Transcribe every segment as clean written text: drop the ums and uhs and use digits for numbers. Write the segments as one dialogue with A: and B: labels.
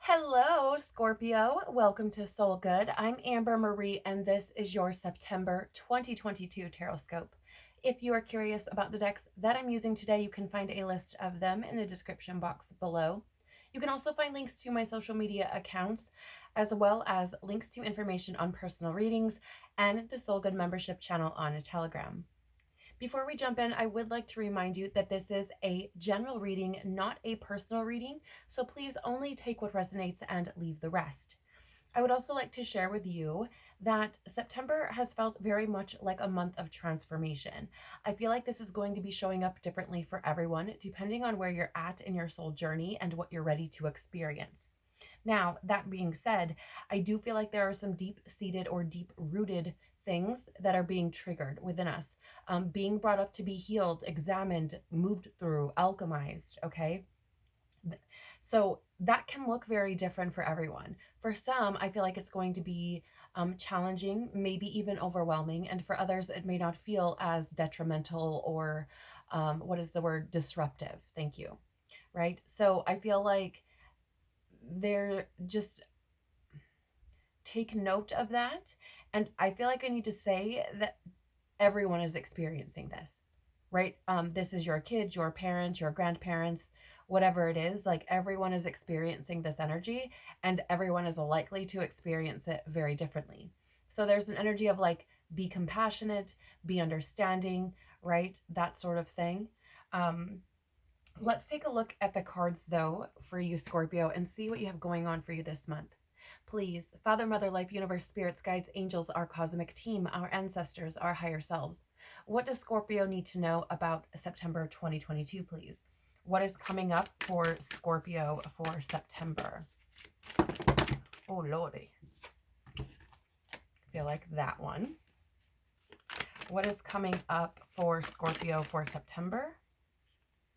A: Hello, Scorpio. Welcome to Soul Good. I'm Amber Marie, and this is your September 2022 Tarotscope. If you are curious about the decks that I'm using today, you can find a list of them in the description box below. You can also find links to my social media accounts, as well as links to information on personal readings and the Soul Good membership channel on Telegram. Before we jump in, I would like to remind you that this is a general reading, not a personal reading, so please only take what resonates and leave the rest. I would also like to share with you that September has felt very much like a month of transformation. I feel like this is going to be showing up differently for everyone, depending on where you're at in your soul journey and what you're ready to experience. Now, that being said, I do feel like there are some deep-seated or deep-rooted things that are being triggered within us, being brought up to be healed, examined, moved through, alchemized, okay? So that can look very different for everyone. For some, I feel like it's going to be challenging, maybe even overwhelming, and for others, it may not feel as detrimental or what is the word? Disruptive. Thank you. Right? So I feel like they're just take note of that. And I feel like I need to say that everyone is experiencing this, right? This is your kids, your parents, your grandparents, whatever it is. Like everyone is experiencing this energy, and everyone is likely to experience it very differently. So there's an energy of like, be compassionate, be understanding, right? That sort of thing. Let's take a look at the cards though for you, Scorpio, and see what you have going on for you this month. Please, Father, Mother, Life, Universe, Spirits, Guides, Angels, our cosmic team, our ancestors, our higher selves. What does Scorpio need to know about September 2022, please? What is coming up for Scorpio for September? Oh, Lordy. I feel like that one. What is coming up for Scorpio for September?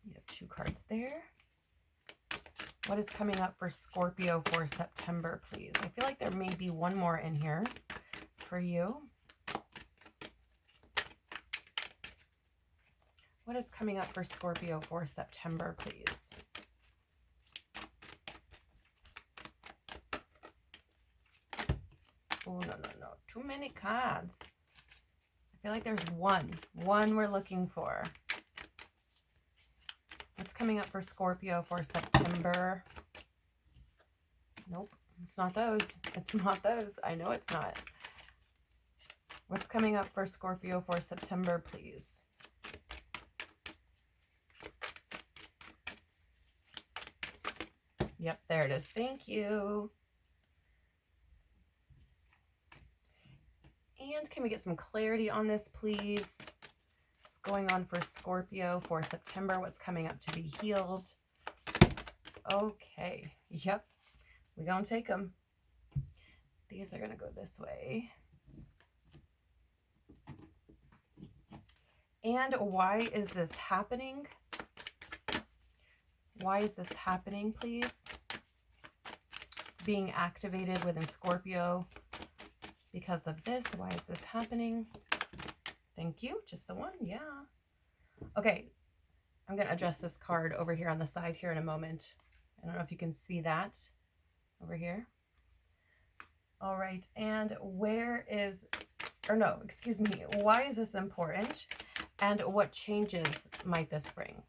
A: You have two cards there. What is coming up for Scorpio for September, please? I feel like there may be one more in here for you. What is coming up for Scorpio for September, please? Oh, no. Too many cards. I feel like there's one we're looking for. What's coming up for Scorpio for September? Nope, it's not those. It's not those. I know it's not. What's coming up for Scorpio for September, please? Yep, there it is. Thank you. And can we get some clarity on this, please? What's going on for Scorpio for September? What's coming up to be healed? Okay. Yep. We're going to take them. These are going to go this way. And why is this happening? Why is this happening, please? It's being activated within Scorpio because of this. Why is this happening? Thank you. Just the one. Yeah. Okay. I'm going to address this card over here on the side here in a moment. I don't know if you can see that over here. All right. And where is, or no, excuse me. Why is this important? And what changes might this bring?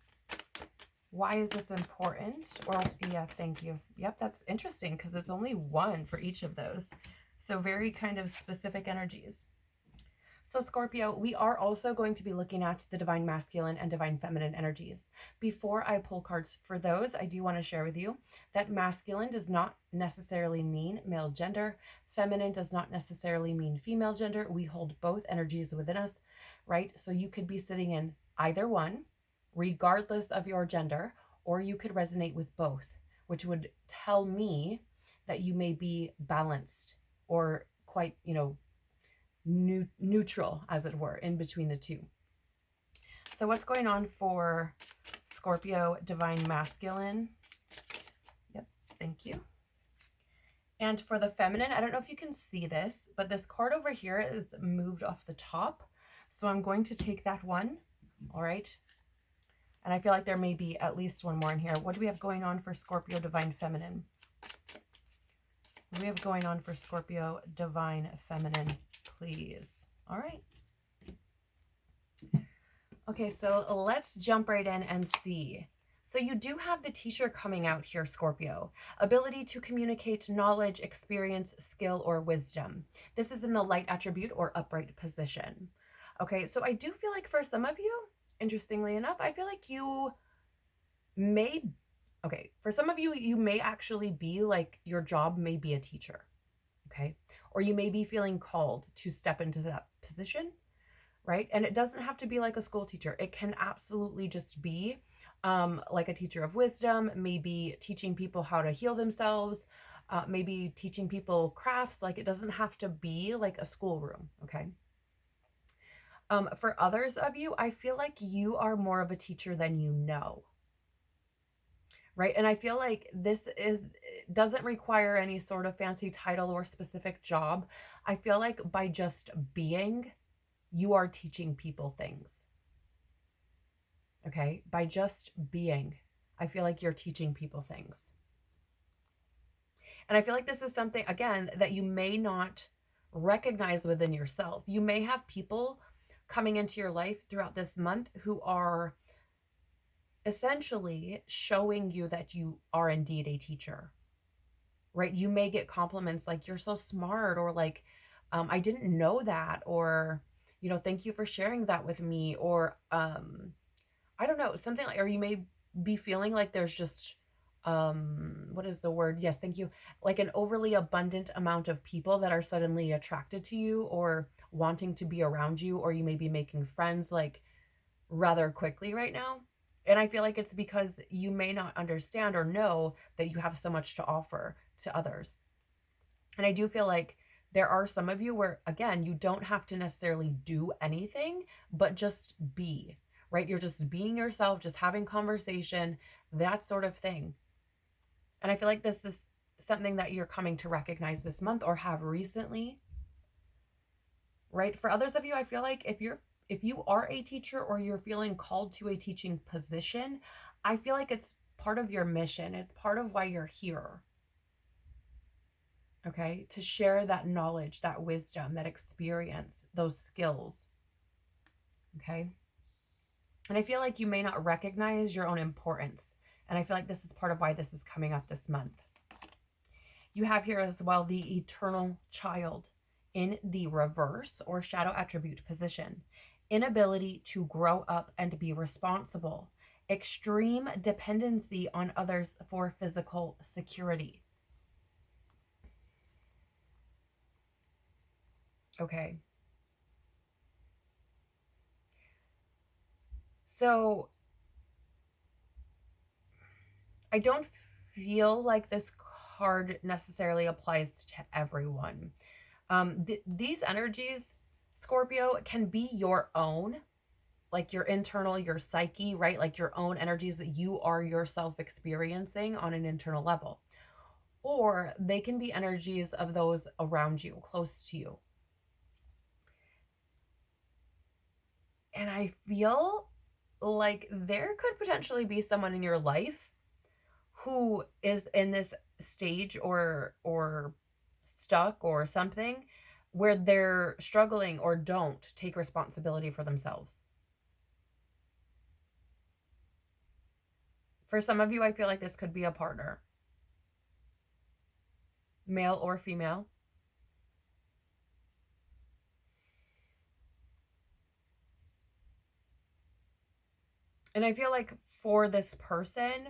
A: Why is this important? Or, yeah, thank you. Yep, that's interesting because it's only one for each of those. So very kind of specific energies. So Scorpio, we are also going to be looking at the divine masculine and divine feminine energies. Before I pull cards for those, I do want to share with you that masculine does not necessarily mean male gender. Feminine does not necessarily mean female gender. We hold both energies within us, right? So you could be sitting in either one, regardless of your gender, or you could resonate with both, which would tell me that you may be balanced or quite, neutral, as it were, in between the two. So what's going on for Scorpio divine masculine? Yep, thank you. And for the feminine, I don't know if you can see this, but this card over here is moved off the top. So I'm going to take that one. All right. And I feel like there may be at least one more in here. What do we have going on for Scorpio divine feminine? What do we have going on for Scorpio, divine feminine, please? All right. Okay, so let's jump right in and see. So you do have the teacher coming out here, Scorpio. Ability to communicate knowledge, experience, skill, or wisdom. This is in the light attribute or upright position. Okay, so I do feel like for some of you, interestingly enough, I feel like you may, okay, for some of you, you may actually be like your job may be a teacher, okay? Or you may be feeling called to step into that position, right? And it doesn't have to be like a school teacher. It can absolutely just be like a teacher of wisdom, maybe teaching people how to heal themselves, maybe teaching people crafts. Like it doesn't have to be like a schoolroom, okay? For others of you, I feel like you are more of a teacher than you know, right? And I feel like this doesn't require any sort of fancy title or specific job. I feel like by just being, you are teaching people things. Okay, by just being, I feel like you're teaching people things. And I feel like this is something, again, that you may not recognize within yourself. You may have people coming into your life throughout this month who are essentially showing you that you are indeed a teacher, right? You may get compliments like, you're so smart, or like, I didn't know that, or, you know, thank you for sharing that with me, or, I don't know, something like, or you may be feeling like there's just, what is the word? Yes, thank you. Like an overly abundant amount of people that are suddenly attracted to you or wanting to be around you, or you may be making friends like rather quickly right now. And I feel like it's because you may not understand or know that you have so much to offer to others. And I do feel like there are some of you where, again, you don't have to necessarily do anything, but just be, right? You're just being yourself, just having conversation, that sort of thing. And I feel like this is something that you're coming to recognize this month or have recently, right? For others of you, I feel like if you are a teacher or you're feeling called to a teaching position, I feel like it's part of your mission. It's part of why you're here. Okay, to share that knowledge, that wisdom, that experience, those skills. Okay. And I feel like you may not recognize your own importance. And I feel like this is part of why this is coming up this month. You have here as well the eternal child in the reverse or shadow attribute position. Inability to grow up and be responsible. Extreme dependency on others for physical security. Okay. So I don't feel like this card necessarily applies to everyone. These energies, Scorpio, can be your own, like your internal, your psyche, right? Like your own energies that you are yourself experiencing on an internal level. Or they can be energies of those around you, close to you. And I feel like there could potentially be someone in your life who is in this stage or stuck or something where they're struggling or don't take responsibility for themselves. For some of you, I feel like this could be a partner, male or female. And I feel like for this person,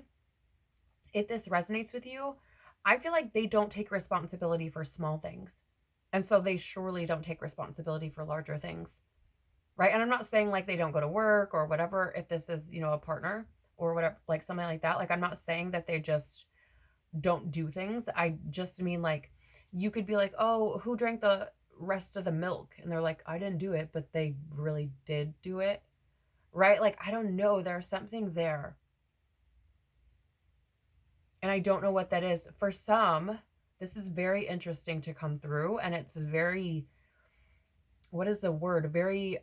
A: if this resonates with you, I feel like they don't take responsibility for small things. And so they surely don't take responsibility for larger things. Right? And I'm not saying like they don't go to work or whatever, if this is, you know, a partner or whatever, like something like that. Like I'm not saying that they just don't do things. I just mean like you could be like, oh, who drank the rest of the milk? And they're like, I didn't do it, but they really did do it. Right? Like, I don't know. There's something there. And I don't know what that is. For some, this is very interesting to come through. And it's very, what is the word? Very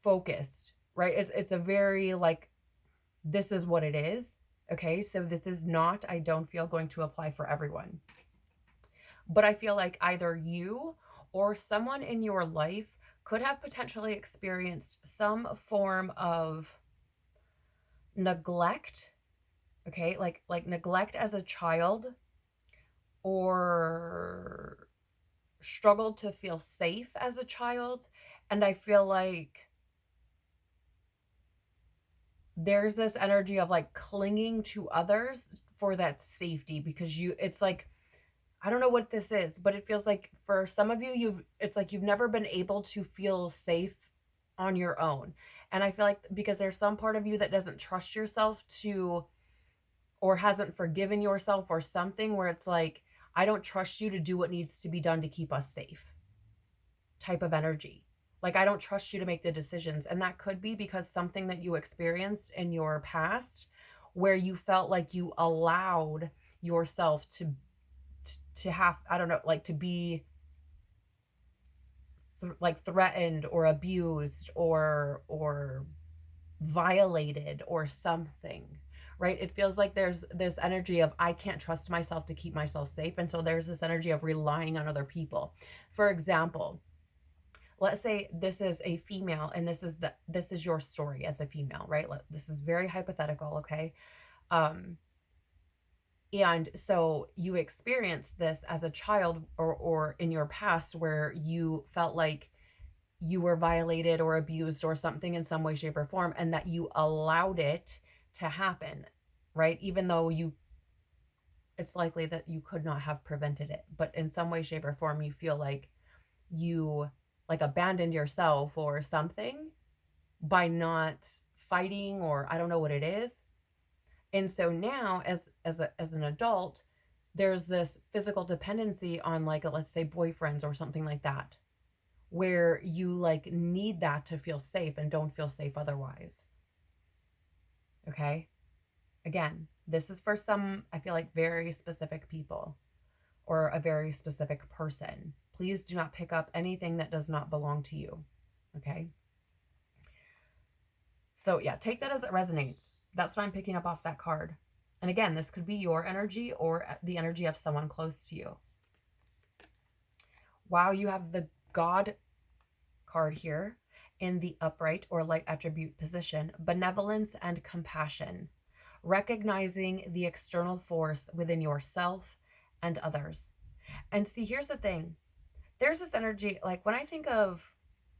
A: focused, right? It's a very like, this is what it is. Okay, so this is not, I don't feel, going to apply for everyone. But I feel like either you or someone in your life could have potentially experienced some form of neglect, okay? Like neglect as a child, or struggled to feel safe as a child. And I feel like there's this energy of like clinging to others for that safety, because it's like, I don't know what this is, but it feels like for some of you, it's like you've never been able to feel safe on your own. And I feel like because there's some part of you that doesn't trust yourself to, or hasn't forgiven yourself or something, where it's like, I don't trust you to do what needs to be done to keep us safe type of energy. Like, I don't trust you to make the decisions. And that could be because something that you experienced in your past where you felt like you allowed yourself to have, I don't know, like to be like threatened or abused or violated or something, right? It feels like there's this energy of, I can't trust myself to keep myself safe, and so there's this energy of relying on other people. For example, let's say this is a female, and this is your story as a female, right? This is very hypothetical, okay? um and so you experienced this as a child, or in your past, where you felt like you were violated or abused or something in some way, shape, or form, and that you allowed it to happen, right? Even though it's likely that you could not have prevented it, but in some way, shape, or form, you feel like you like abandoned yourself or something by not fighting, or I don't know what it is. And so now, as an adult, there's this physical dependency on, like, let's say boyfriends or something like that, where you like need that to feel safe and don't feel safe otherwise. Okay? Again, this is for some, I feel like, very specific people or a very specific person. Please do not pick up anything that does not belong to you. Okay? So, yeah, take that as it resonates. That's what I'm picking up off that card. And again, this could be your energy or the energy of someone close to you. Wow, you have the God card here in the upright or light attribute position. Benevolence and compassion. Recognizing the external force within yourself and others. And see, here's the thing. There's this energy, like when I think of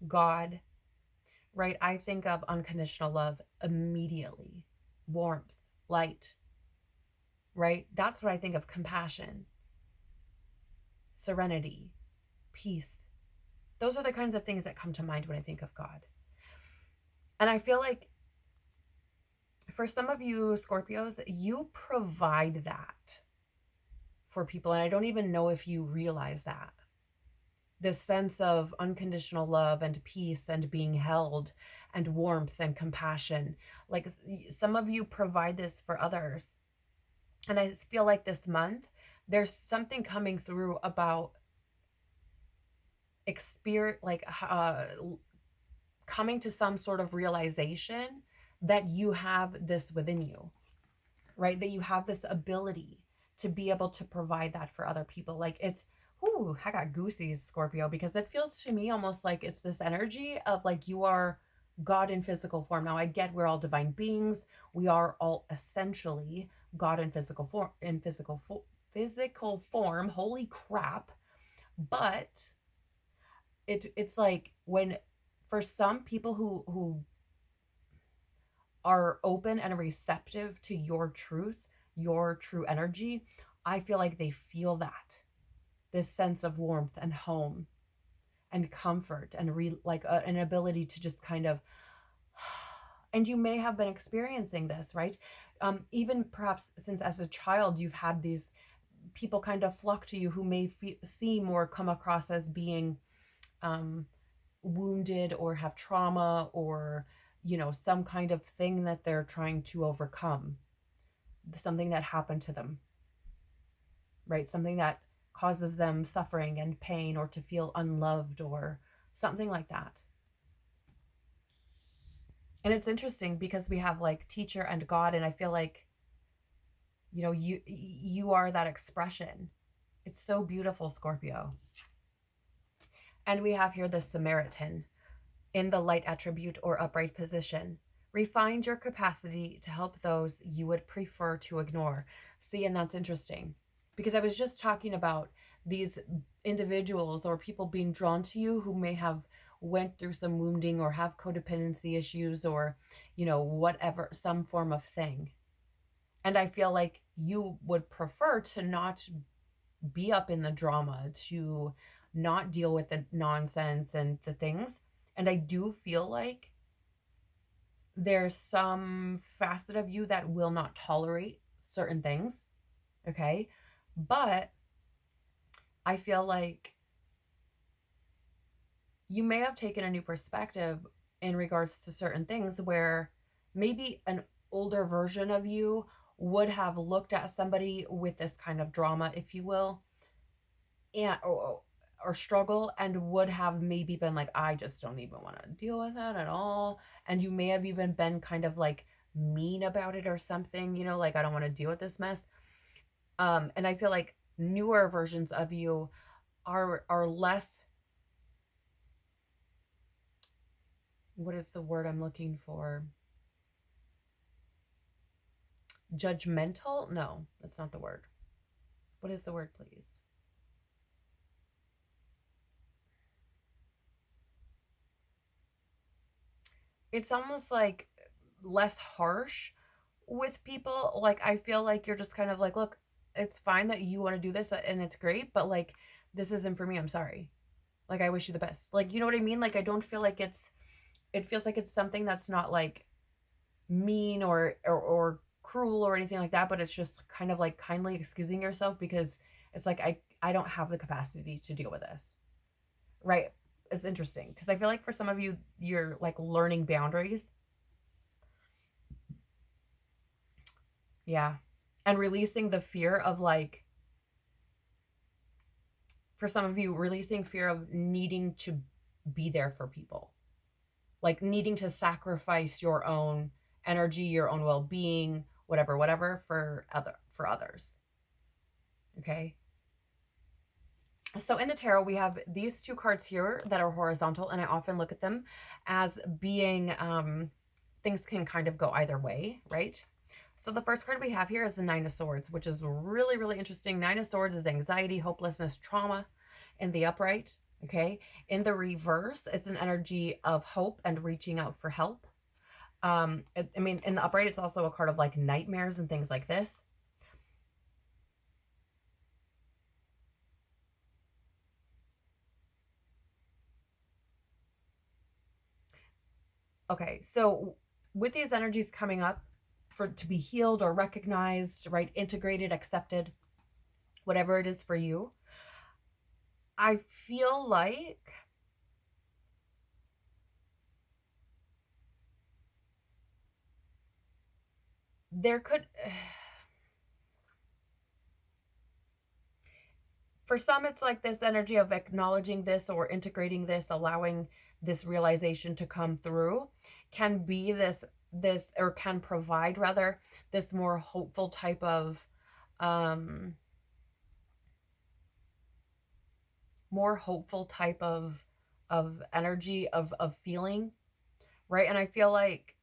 A: God, right, I think of unconditional love immediately. Warmth, light, right? That's what I think of. Compassion, serenity, peace. Those are the kinds of things that come to mind when I think of God. And I feel like for some of you Scorpios, you provide that for people. And I don't even know if you realize that. This sense of unconditional love and peace and being held and warmth and compassion. Like some of you provide this for others. And I feel like this month, there's something coming through about coming to some sort of realization that you have this within you, right? That you have this ability to be able to provide that for other people. Like it's, ooh, I got goosies, Scorpio, because it feels to me almost like it's this energy of like you are God in physical form. Now I get we're all divine beings. We are all essentially God in physical form, physical form. Holy crap. But it's like when, for some people who are open and receptive to your truth, your true energy, I feel like they feel that, this sense of warmth and home and comfort and an ability to just kind of, and you may have been experiencing this, right? Even perhaps since as a child, you've had these people kind of flock to you who may seem or come across as being wounded or have trauma, or some kind of thing that they're trying to overcome, something that happened to them, right? Something that causes them suffering and pain, or to feel unloved or something like that. And it's interesting because we have like teacher and God, and I feel like You know, you are that expression. It's so beautiful, Scorpio. And we have here the Samaritan in the light attribute or upright position. Refine your capacity to help those you would prefer to ignore. See, and that's interesting because I was just talking about these individuals or people being drawn to you who may have went through some wounding or have codependency issues or, you know, whatever, some form of thing. And I feel like you would prefer to not be up in the drama, to not deal with the nonsense and the things. And I do feel like there's some facet of you that will not tolerate certain things. Okay. But I feel like you may have taken a new perspective in regards to certain things where maybe an older version of you would have looked at somebody with this kind of drama, if you will, and or struggle, and would have maybe been like, I just don't even want to deal with that at all. And you may have even been kind of like mean about it or something, you know, like, I don't want to deal with this mess. And I feel like newer versions of you are less, what is the word I'm looking for? Judgmental? No, that's not the word. What is the word, please? It's almost like less harsh with people. Like, I feel like you're just kind of like, look, it's fine that you want to do this and it's great, but like, this isn't for me. I'm sorry. Like, I wish you the best. Like, you know what I mean? Like, I don't feel like it feels like it's something that's not like mean or cruel or anything like that, but it's just kind of like kindly excusing yourself because it's like, I don't have the capacity to deal with this. Right? It's interesting because I feel like for some of you, you're like learning boundaries. Yeah. And releasing the fear of like, for some of you, releasing fear of needing to be there for people, like needing to sacrifice your own energy, your own well-being, whatever, for others. Okay. So in the tarot, we have these two cards here that are horizontal, and I often look at them as being things can kind of go either way, right? So the first card we have here is the Nine of Swords, which is really, really interesting. Nine of Swords is anxiety, hopelessness, trauma in the upright, okay? In the reverse, it's an energy of hope and reaching out for help. I mean, in the upright, it's also a card of like nightmares and things like this. Okay, so with these energies coming up for to be healed or recognized, right, integrated, accepted, whatever it is for you, I feel like there could, for some, it's like this energy of acknowledging this or integrating this, allowing this realization to come through, can be this or can provide rather this more hopeful type of um more hopeful type of energy of feeling, right? And I feel like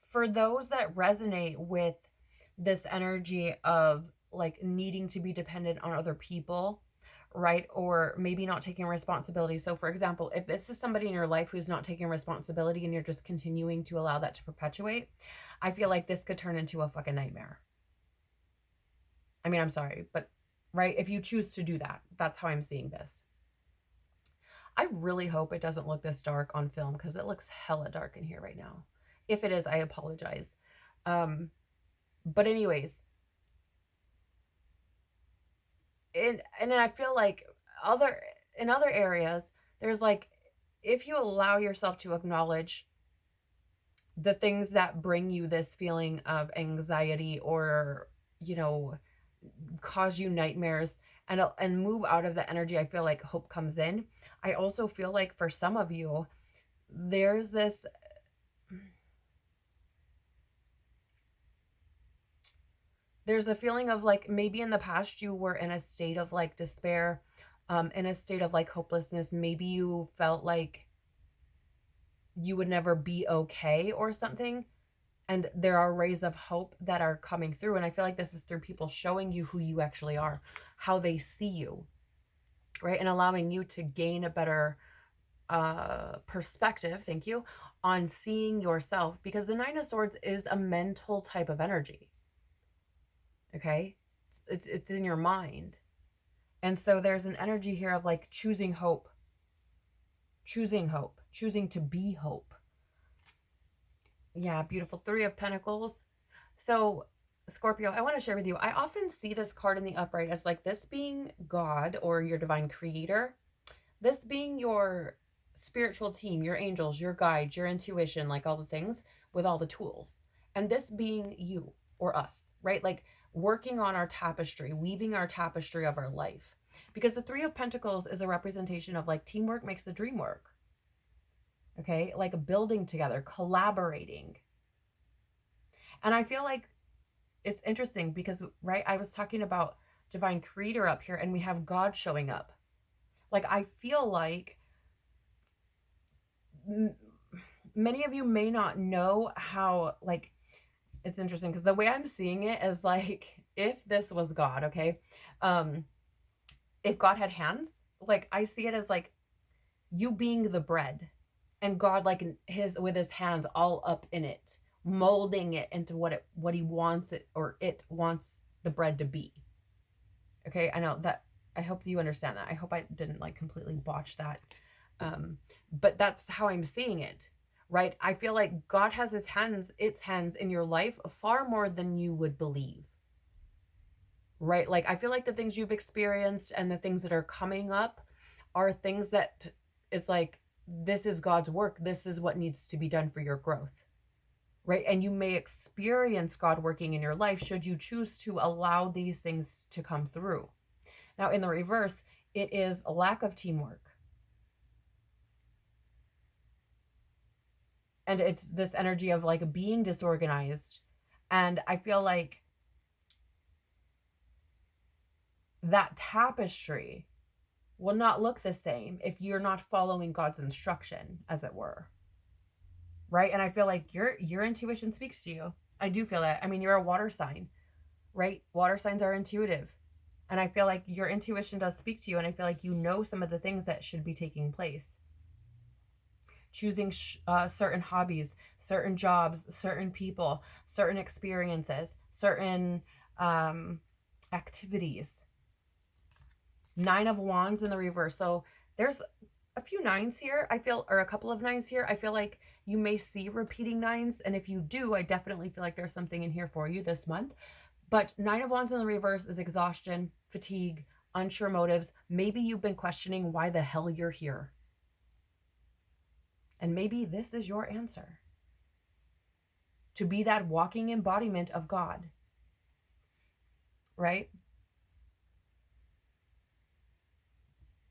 A: for those that resonate with this energy of like needing to be dependent on other people, right? Or maybe not taking responsibility. So, for example, if this is somebody in your life who's not taking responsibility and you're just continuing to allow that to perpetuate, I feel like this could turn into a fucking nightmare. I mean, I'm sorry, but right, if you choose to do that, that's how I'm seeing this. I really hope it doesn't look this dark on film because it looks hella dark in here right now. If it is, I apologize. Um, but anyways, and I feel like other in other areas, there's like, if you allow yourself to acknowledge the things that bring you this feeling of anxiety or, you know, cause you nightmares, and move out of the energy, I feel like hope comes in. I also feel like for some of you, there's this There's a feeling of like maybe in the past you were in a state of like despair, in a state of like hopelessness. Maybe you felt like you would never be okay or something. And there are rays of hope that are coming through. And I feel like this is through people showing you who you actually are, how they see you, right? And allowing you to gain a better perspective, thank you, on seeing yourself, because the Nine of Swords is a mental type of energy. Okay, it's in your mind, and so there's an energy here of like choosing hope, choosing to be hope. Yeah, beautiful. Three of Pentacles. So Scorpio, I want to share with you, I often see this card in the upright as like this being God or your divine creator, this being your spiritual team, your angels, your guides, your intuition, like all the things with all the tools. And this being you or us, right? Like working on our tapestry, weaving our tapestry of our life. Because the Three of Pentacles is a representation of like teamwork makes the dream work. Okay? Like building together, collaborating. And I feel like it's interesting because, right, I was talking about divine creator up here and we have God showing up. Like I feel like many of you may not know how, like, it's interesting because the way I'm seeing it is like if this was God, okay, if God had hands, like I see it as like you being the bread and God like his with his hands all up in it, molding it into what he wants it or it wants the bread to be. Okay, I know that. I hope you understand that. I hope I didn't like completely botch that. But that's how I'm seeing it, right? I feel like God has its hands in your life far more than you would believe, right? Like I feel like the things you've experienced and the things that are coming up are things that is like, this is God's work. This is what needs to be done for your growth, right? And you may experience God working in your life should you choose to allow these things to come through. Now, in the reverse, it is a lack of teamwork. And it's this energy of like being disorganized. And I feel like that tapestry will not look the same if you're not following God's instruction, as it were. Right? And I feel like your intuition speaks to you. I do feel that. I mean, you're a water sign, right? Water signs are intuitive. And I feel like your intuition does speak to you. And I feel like you know some of the things that should be taking place. Choosing certain hobbies, certain jobs, certain people, certain experiences, certain activities. Nine of Wands in the reverse. So there's a few nines here, I feel, or a couple of nines here. I feel like you may see repeating nines. And if you do, I definitely feel like there's something in here for you this month. But Nine of Wands in the reverse is exhaustion, fatigue, unsure motives. Maybe you've been questioning why the hell you're here. And maybe this is your answer. To be that walking embodiment of God. Right?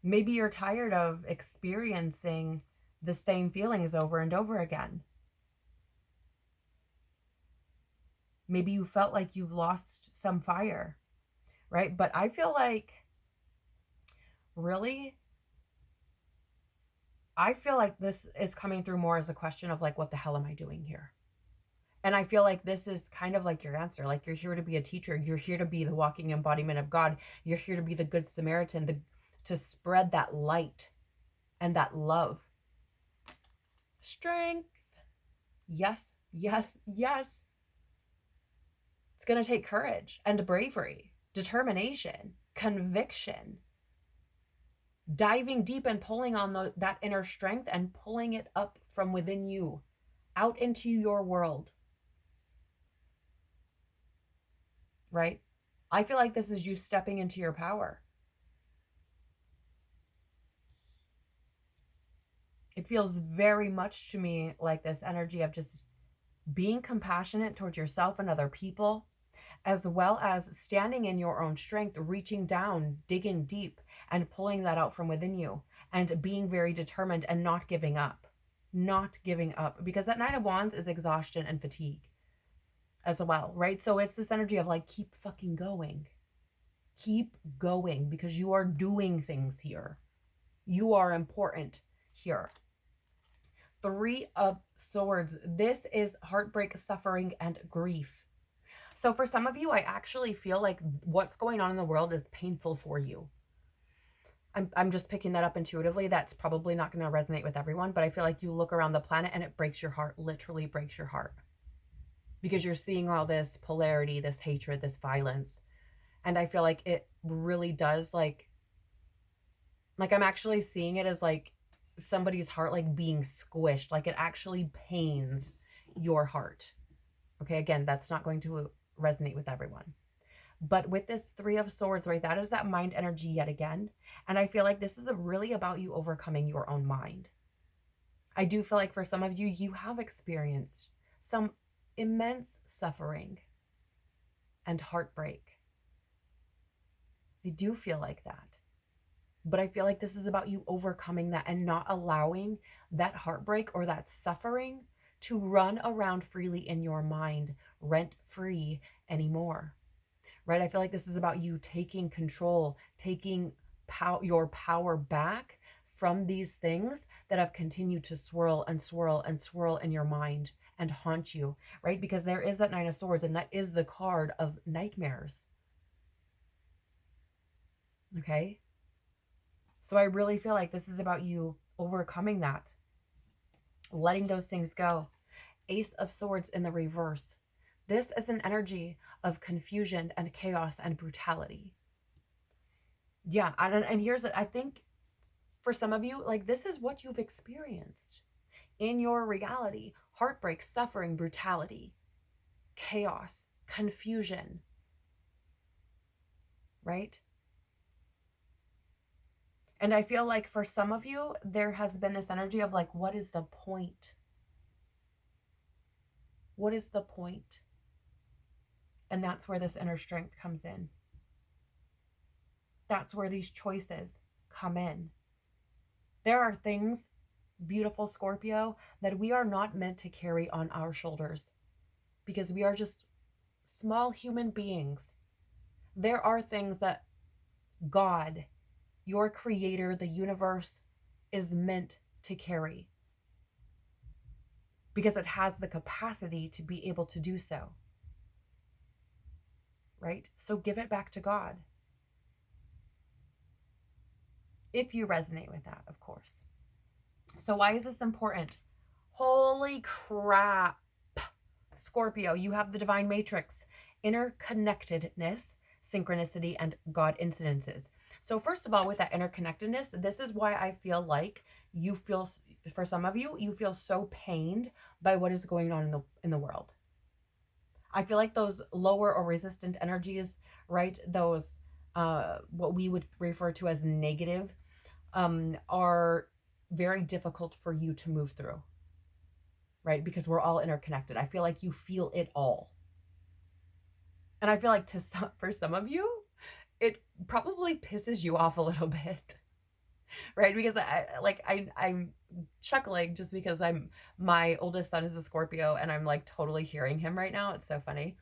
A: Maybe you're tired of experiencing the same feelings over and over again. Maybe you felt like you've lost some fire, right? But I feel like, really, I feel like this is coming through more as a question of like, what the hell am I doing here? And I feel like this is kind of like your answer. Like you're here to be a teacher. You're here to be the walking embodiment of God. You're here to be the good Samaritan, to spread that light and that love. Strength. Yes, yes, yes. It's going to take courage and bravery, determination, conviction, diving deep and pulling on that inner strength and pulling it up from within you, out into your world. Right? I feel like this is you stepping into your power. It feels very much to me like this energy of just being compassionate towards yourself and other people, as well as standing in your own strength, reaching down, digging deep, and pulling that out from within you, and being very determined and not giving up. Not giving up. Because that Nine of Wands is exhaustion and fatigue. as well, right? So it's this energy of like, keep fucking going. Keep going because you are doing things here. You are important here. Three of Swords. This is heartbreak, suffering, and grief. So for some of you, I actually feel like what's going on in the world is painful for you. I'm just picking that up intuitively. That's probably not going to resonate with everyone, but I feel like you look around the planet and it breaks your heart, literally breaks your heart. Because you're seeing all this polarity, this hatred, this violence. And I feel like it really does like I'm actually seeing it as like somebody's heart like being squished. Like it actually pains your heart. Okay, again, that's not going to resonate with everyone. But with this Three of Swords, right, that is that mind energy yet again. And I feel like this is really about you overcoming your own mind. I do feel like for some of you, you have experienced some immense suffering and heartbreak. I do feel like that. But I feel like this is about you overcoming that and not allowing that heartbreak or that suffering to run around freely in your mind, rent-free anymore. Right? I feel like this is about you taking control, taking your power back from these things that have continued to swirl and swirl and swirl in your mind and haunt you, right? Because there is that Nine of Swords, and that is the card of nightmares. Okay? So I really feel like this is about you overcoming that, letting those things go. Ace of Swords in the reverse. This is an energy of confusion and chaos and brutality. Yeah, and here's it. I think for some of you, like this is what you've experienced in your reality. Heartbreak, suffering, brutality, chaos, confusion, right? And I feel like for some of you, there has been this energy of like, what is the point? What is the point? And that's where this inner strength comes in. That's where these choices come in. There are things, beautiful Scorpio, that we are not meant to carry on our shoulders because we are just small human beings. There are things that God, your creator, the universe, is meant to carry because it has the capacity to be able to do so. Right? So give it back to God. If you resonate with that, of course. So why is this important? Holy crap. Scorpio, you have the divine matrix, interconnectedness, synchronicity, and God incidences. So first of all, with that interconnectedness, this is why I feel like you feel, for some of you, you feel so pained by what is going on in the world. I feel like those lower or resistant energies, right? Those, what we would refer to as negative, are very difficult for you to move through, right? Because we're all interconnected. I feel like you feel it all. And I feel like for some of you, it probably pisses you off a little bit, right? Because I'm chuckling just because my oldest son is a Scorpio and I'm like totally hearing him right now. It's so funny.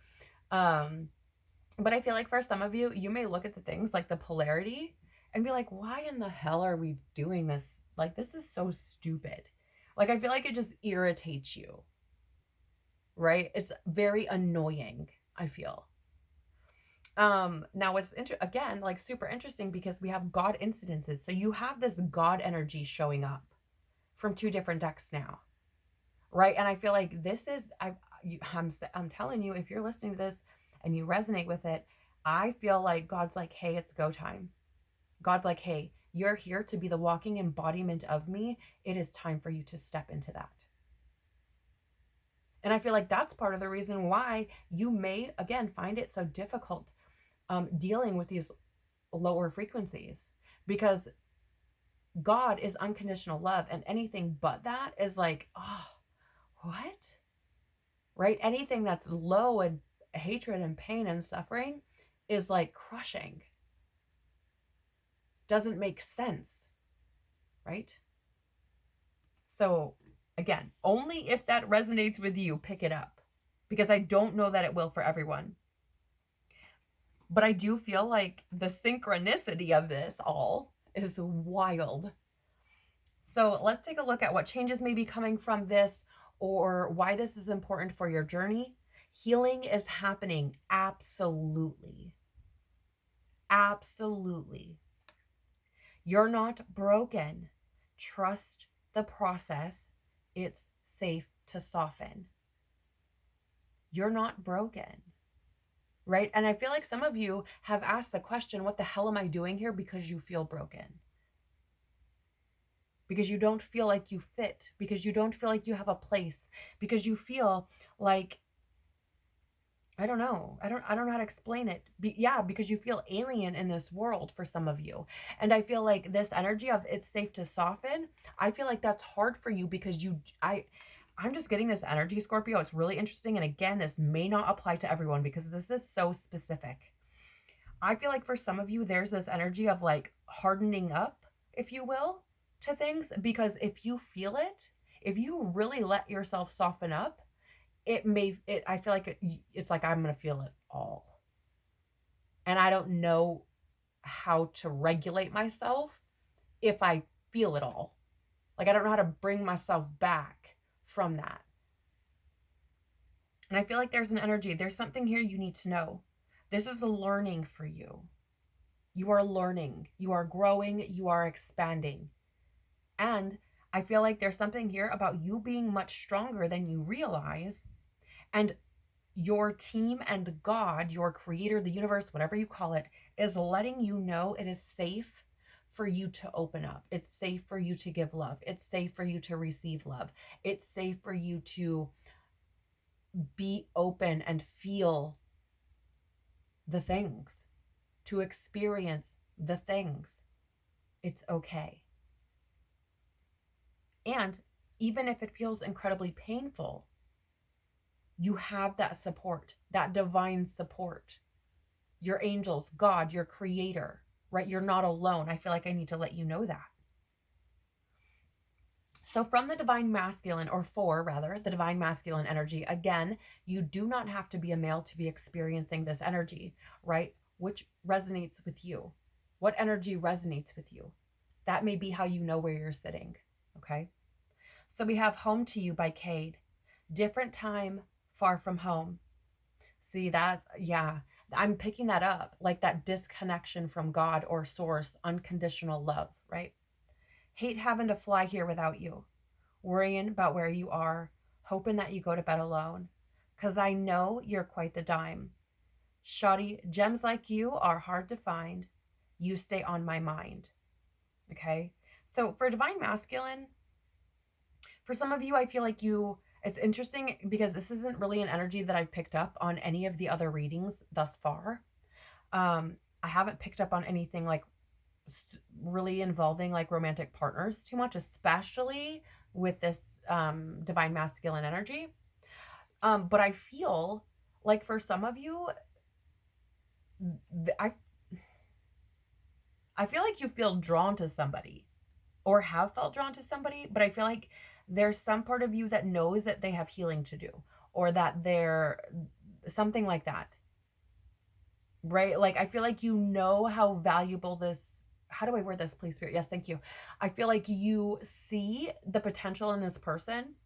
A: But I feel like for some of you, you may look at the things like the polarity and be like, why in the hell are we doing this? Like, this is so stupid. Like, I feel like it just irritates you, right? It's very annoying, I feel. Now it's again, like super interesting because we have God incidences. So you have this God energy showing up from two different decks now, right? And I feel like this is, I'm telling you, if you're listening to this and you resonate with it, I feel like God's like, hey, it's go time. God's like, hey, you're here to be the walking embodiment of me. It is time for you to step into that. And I feel like that's part of the reason why you may, again, find it so difficult dealing with these lower frequencies, because God is unconditional love, and anything but that is like, oh, what? Right? Anything that's low and hatred and pain and suffering is like crushing. Doesn't make sense, right? So again, only if that resonates with you, pick it up. because I don't know that it will for everyone. But I do feel like the synchronicity of this all is wild. So let's take a look at what changes may be coming from this or why this is important for your journey. Healing is happening. Absolutely. Absolutely. You're not broken. Trust the process. It's safe to soften. You're not broken, right? And I feel like some of you have asked the question, what the hell am I doing here? Because you feel broken. Because you don't feel like you fit. Because you don't feel like you have a place. Because you feel like, I don't know. I don't know how to explain it. Yeah, because you feel alien in this world for some of you. And I feel like this energy of it's safe to soften, I feel like that's hard for you because I'm just getting this energy, Scorpio. It's really interesting. And again, this may not apply to everyone because this is so specific. I feel like for some of you, there's this energy of like hardening up, if you will, to things. Because if you feel it, if you really let yourself soften up, I feel like it's like I'm going to feel it all. And I don't know how to regulate myself if I feel it all. Like I don't know how to bring myself back from that. And I feel like there's an energy. There's something here you need to know. This is a learning for you. You are learning. You are growing. You are expanding. And I feel like there's something here about you being much stronger than you realize. And your team and God, your creator, the universe, whatever you call it, is letting you know it is safe for you to open up. It's safe for you to give love. It's safe for you to receive love. It's safe for you to be open and feel the things, to experience the things. It's okay. And even if it feels incredibly painful, you have that support, that divine support. Your angels, God, your creator, right? You're not alone. I feel like I need to let you know that. So from the divine masculine, or for rather, the divine masculine energy, again, you do not have to be a male to be experiencing this energy, right? Which resonates with you. What energy resonates with you? That may be how you know where you're sitting, okay? So we have Home to You by Cade. Different time, far from home. See, that's, yeah, I'm picking that up, like that disconnection from God or source, unconditional love, right? Hate having to fly here without you, worrying about where you are, hoping that you go to bed alone, 'cause I know you're quite the dime. Shoddy, gems like you are hard to find. You stay on my mind, okay? So for divine masculine, for some of you, I feel like it's interesting because this isn't really an energy that I've picked up on any of the other readings thus far. I haven't picked up on anything like really involving like romantic partners too much, especially with this divine masculine energy. But I feel like for some of you, I feel like you feel drawn to somebody or have felt drawn to somebody, but I feel like there's some part of you that knows that they have healing to do or that they're something like that, right? Like I feel like you know how valuable this, how do I word this, please, Spirit? Yes, thank you. I feel like you see the potential in this person.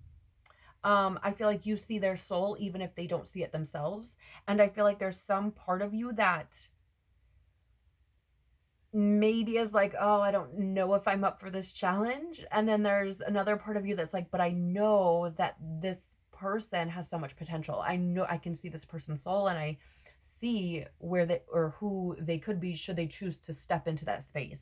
A: I feel like you see their soul even if they don't see it themselves. And I feel like there's some part of you that maybe is like, oh, I don't know if I'm up for this challenge. And then there's another part of you that's like, but I know that this person has so much potential. I know I can see this person's soul and I see where they or who they could be should they choose to step into that space.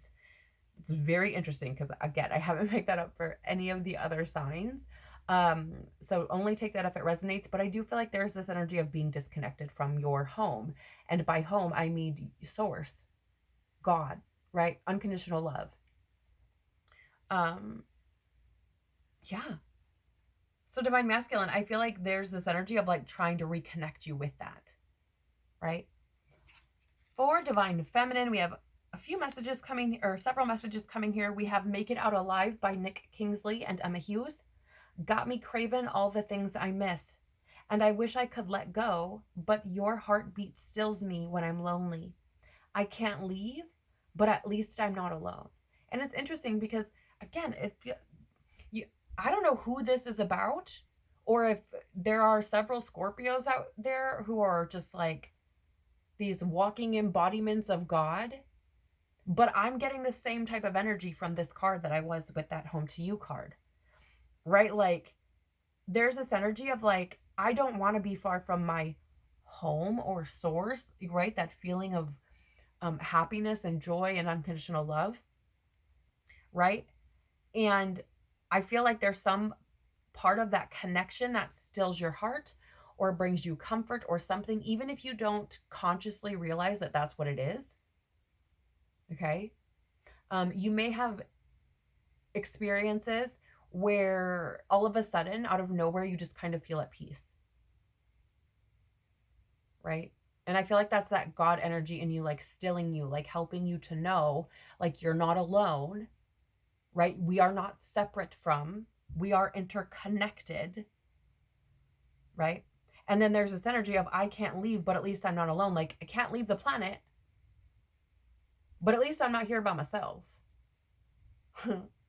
A: It's very interesting because again, I haven't picked that up for any of the other signs. So only take that if it resonates, but I do feel like there's this energy of being disconnected from your home. And by home, I mean source. God, right? Unconditional love. Yeah. So divine masculine, I feel like there's this energy of like trying to reconnect you with that, right? For divine feminine, we have a few messages coming, or several messages coming here. We have Make It Out Alive by Nick Kingsley and Emma Hughes. Got me craving all the things I miss. and I wish I could let go, but your heartbeat stills me when I'm lonely. I can't leave, but at least I'm not alone. And it's interesting because, again, you, I don't know who this is about, or if there are several Scorpios out there who are just like these walking embodiments of God, but I'm getting the same type of energy from this card that I was with that Home to You card, right? Like, there's this energy of like, I don't want to be far from my home or source, right? That feeling of happiness and joy and unconditional love, right? And I feel like there's some part of that connection that stills your heart or brings you comfort or something, even if you don't consciously realize that that's what it is. Okay. You may have experiences where all of a sudden, out of nowhere, you just kind of feel at peace. Right. And I feel like that's that God energy in you, like stilling you, like helping you to know, like you're not alone, right? We are not separate from, we are interconnected, right? And then there's this energy of, I can't leave, but at least I'm not alone. Like, I can't leave the planet, but at least I'm not here by myself.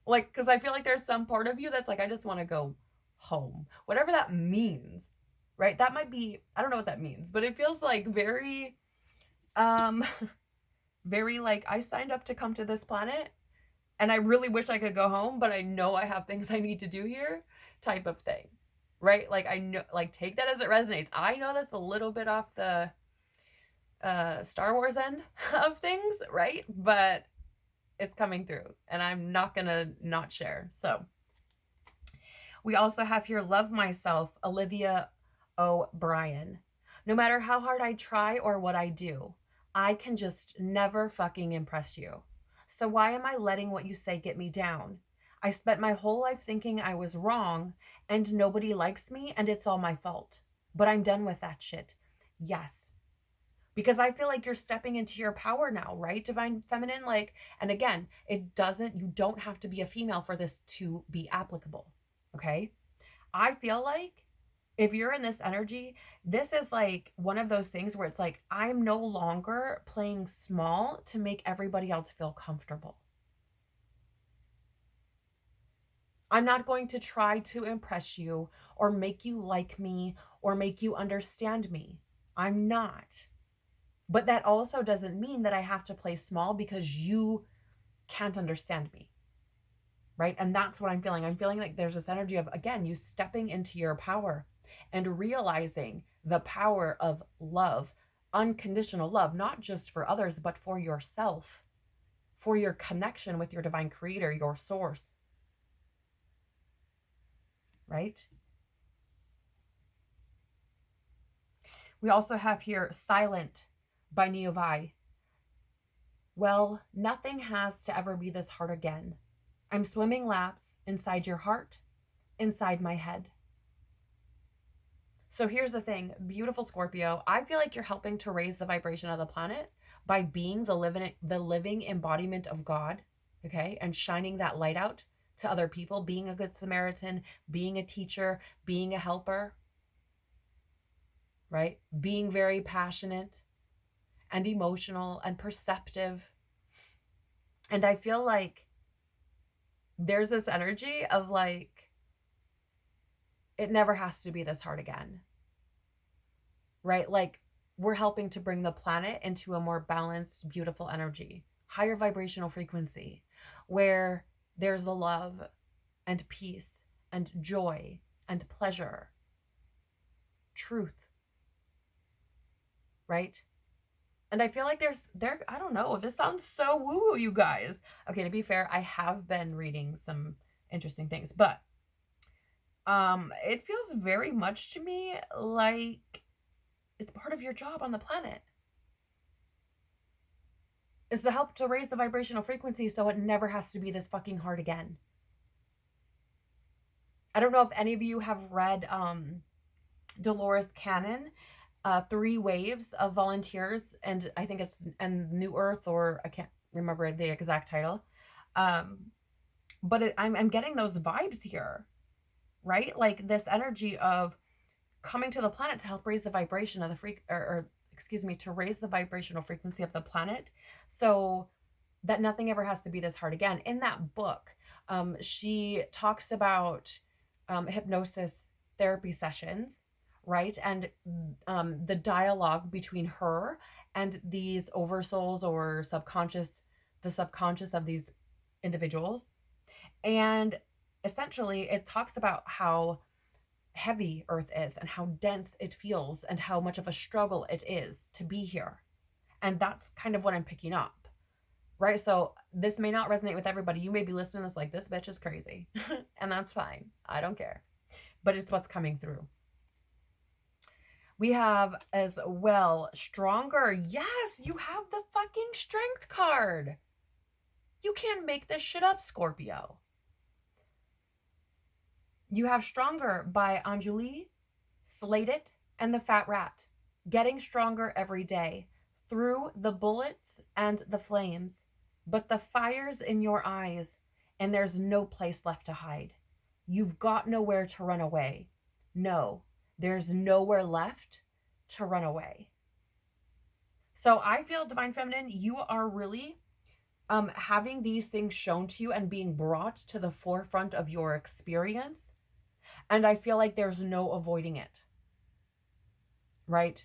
A: Like, because I feel like there's some part of you that's like, I just want to go home, whatever that means, right? That might be, I don't know what that means, but it feels like very, um, very like, I signed up to come to this planet and I really wish I could go home, but I know I have things I need to do here, type of thing, right? Like, I know, like, take that as it resonates. I know that's a little bit off the Star Wars end of things, right? But it's coming through and I'm not gonna not share. So we also have here Love Myself, Olivia O'Brien. No matter how hard I try or what I do, I can just never fucking impress you. So why am I letting what you say get me down? I spent my whole life thinking I was wrong and nobody likes me and it's all my fault. But I'm done with that shit. Yes. Because I feel like you're stepping into your power now, right? Divine Feminine, like, and again, you don't have to be a female for this to be applicable. Okay. I feel like if you're in this energy, this is like one of those things where it's like, I'm no longer playing small to make everybody else feel comfortable. I'm not going to try to impress you or make you like me or make you understand me. I'm not. But that also doesn't mean that I have to play small because you can't understand me. Right? And that's what I'm feeling. I'm feeling like there's this energy of, again, you stepping into your power and realizing the power of love, unconditional love, not just for others, but for yourself, for your connection with your divine creator, your source. Right? We also have here Silent by Neovai. Well, nothing has to ever be this hard again. I'm swimming laps inside your heart, inside my head. So here's the thing, beautiful Scorpio, I feel like you're helping to raise the vibration of the planet by being the living embodiment of God, okay? And shining that light out to other people, being a good Samaritan, being a teacher, being a helper, right? Being very passionate and emotional and perceptive. And I feel like there's this energy of like, it never has to be this hard again, right? Like, we're helping to bring the planet into a more balanced, beautiful energy, higher vibrational frequency, where there's the love and peace and joy and pleasure, truth, right? And I feel like I don't know, this sounds so woo-woo, you guys. Okay, to be fair, I have been reading some interesting things, but it feels very much to me like it's part of your job on the planet. Is to help to raise the vibrational frequency so it never has to be this fucking hard again. I don't know if any of you have read Dolores Cannon, Three Waves of Volunteers, and I think it's and New Earth, or I can't remember the exact title. But I'm getting those vibes here, right? Like this energy of coming to the planet to help raise the vibration of the or excuse me, to raise the vibrational frequency of the planet, so that nothing ever has to be this hard again. In that book, she talks about hypnosis therapy sessions, right? And the dialogue between her and these oversouls or the subconscious of these individuals. And essentially, it talks about how heavy Earth is and how dense it feels and how much of a struggle it is to be here. And that's kind of what I'm picking up. Right? So this may not resonate with everybody. You may be listening to this like, this bitch is crazy. And that's fine. I don't care. But it's what's coming through. We have as well stronger. Yes, you have the fucking strength card. You can't make this shit up, Scorpio. You have stronger by Anjali, Slate It, and the Fat Rat. Getting stronger every day through the bullets and the flames. But the fire's in your eyes, and there's no place left to hide. You've got nowhere to run away. No, there's nowhere left to run away. So I feel, Divine Feminine, you are really having these things shown to you and being brought to the forefront of your experience. And I feel like there's no avoiding it. Right?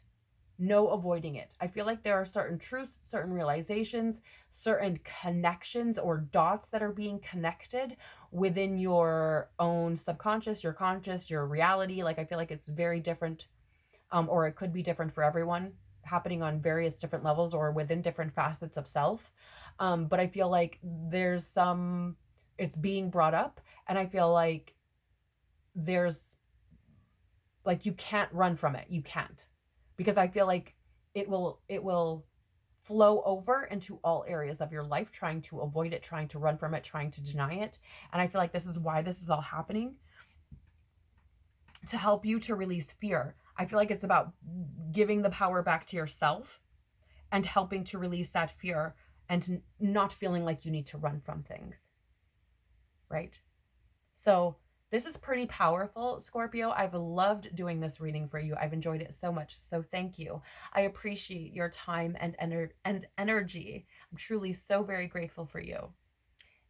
A: No avoiding it. I feel like there are certain truths, certain realizations, certain connections or dots that are being connected within your own subconscious, your conscious, your reality. Like I feel like it's very different, or it could be different for everyone, happening on various different levels or within different facets of self. But I feel like there's it's being brought up, and I feel like you can't run from it. You can't. Because I feel like it will flow over into all areas of your life, trying to avoid it, trying to run from it, trying to deny it. And I feel like this is why this is all happening, to help you to release fear. I feel like it's about giving the power back to yourself and helping to release that fear and not feeling like you need to run from things. Right? So this is pretty powerful, Scorpio. I've loved doing this reading for you. I've enjoyed it so much. So thank you. I appreciate your time and energy. I'm truly so very grateful for you.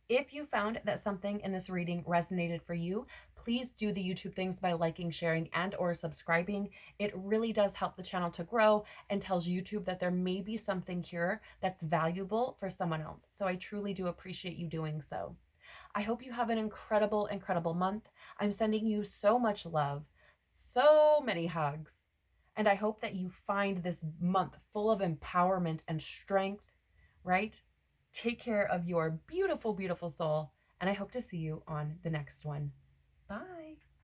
A: If you found that something in this reading resonated for you, please do the YouTube things by liking, sharing, and or subscribing. It really does help the channel to grow and tells YouTube that there may be something here that's valuable for someone else. So I truly do appreciate you doing so. I hope you have an incredible, incredible month. I'm sending you so much love, so many hugs, and I hope that you find this month full of empowerment and strength, right? Take care of your beautiful, beautiful soul, and I hope to see you on the next one. Bye.